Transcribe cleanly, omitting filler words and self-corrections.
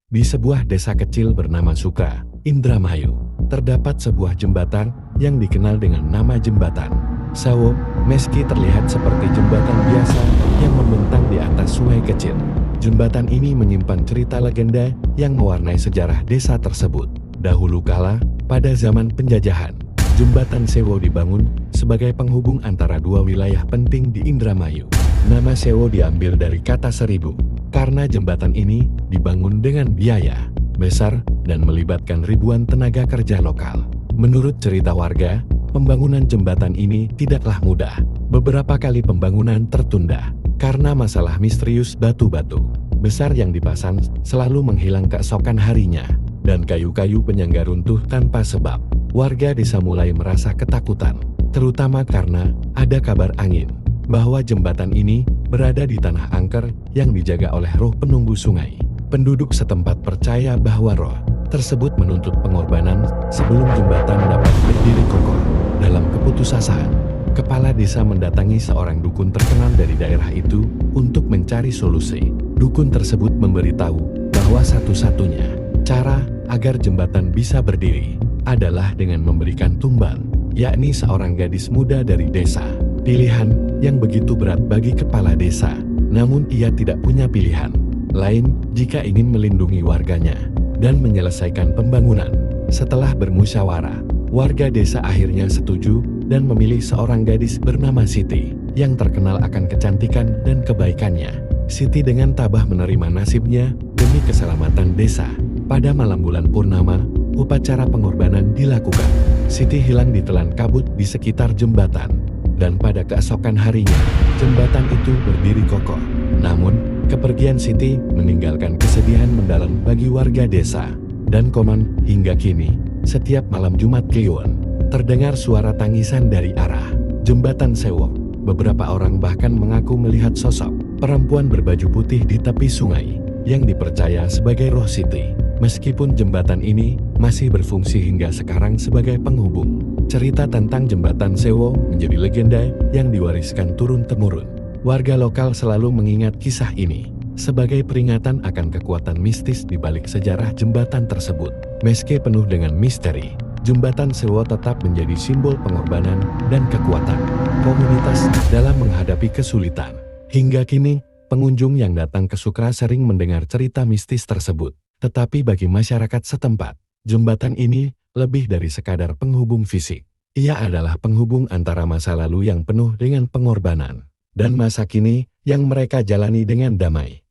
Di sebuah desa kecil bernama Suka, Indramayu, terdapat sebuah jembatan yang dikenal dengan nama Jembatan Sewo. Meski terlihat seperti jembatan biasa yang membentang di atas sungai kecil, jembatan ini menyimpan cerita legenda yang mewarnai sejarah desa tersebut. Dahulu kala, pada zaman penjajahan, Jembatan Sewo dibangun sebagai penghubung antara dua wilayah penting di Indramayu. Nama Sewo diambil dari kata seribu, karena jembatan ini dibangun dengan biaya besar dan melibatkan ribuan tenaga kerja lokal. Menurut cerita warga, pembangunan jembatan ini tidaklah mudah. Beberapa kali pembangunan tertunda karena masalah misterius batu-batu besar yang dipasang selalu menghilang keesokan harinya, dan kayu-kayu penyangga runtuh tanpa sebab. Warga desa mulai merasa ketakutan, terutama karena ada kabar angin bahwa jembatan ini berada di tanah angker yang dijaga oleh roh penunggu sungai. Penduduk setempat percaya bahwa roh tersebut menuntut pengorbanan sebelum jembatan dapat berdiri kokoh. Dalam keputusasaan, kepala desa mendatangi seorang dukun terkenal dari daerah itu untuk mencari solusi. Dukun tersebut memberitahu bahwa satu-satunya cara agar jembatan bisa berdiri adalah dengan memberikan tumbal, yakni seorang gadis muda dari desa. Pilihan yang begitu berat bagi kepala desa, namun ia tidak punya pilihan lain jika ingin melindungi warganya dan menyelesaikan pembangunan. Setelah bermusyawarah, warga desa akhirnya setuju dan memilih seorang gadis bernama Siti yang terkenal akan kecantikan dan kebaikannya. Siti dengan tabah menerima nasibnya demi keselamatan desa. Pada malam bulan purnama, upacara pengorbanan dilakukan. Siti hilang ditelan kabut di sekitar jembatan, dan pada keesokan harinya, jembatan itu berdiri kokoh. Namun, kepergian Siti meninggalkan kesedihan mendalam bagi warga desa. Dan konon, hingga kini, setiap malam Jumat Kliwon, terdengar suara tangisan dari arah Jembatan Sewo. Beberapa orang bahkan mengaku melihat sosok perempuan berbaju putih di tepi sungai yang dipercaya sebagai roh Siti. Meskipun jembatan ini masih berfungsi hingga sekarang sebagai penghubung, cerita tentang Jembatan Sewo menjadi legenda yang diwariskan turun-temurun. Warga lokal selalu mengingat kisah ini sebagai peringatan akan kekuatan mistis di balik sejarah jembatan tersebut. Meski penuh dengan misteri, Jembatan Sewo tetap menjadi simbol pengorbanan dan kekuatan komunitas dalam menghadapi kesulitan. Hingga kini, pengunjung yang datang ke Sukra sering mendengar cerita mistis tersebut. Tetapi bagi masyarakat setempat, jembatan ini lebih dari sekadar penghubung fisik. Ia adalah penghubung antara masa lalu yang penuh dengan pengorbanan dan masa kini yang mereka jalani dengan damai.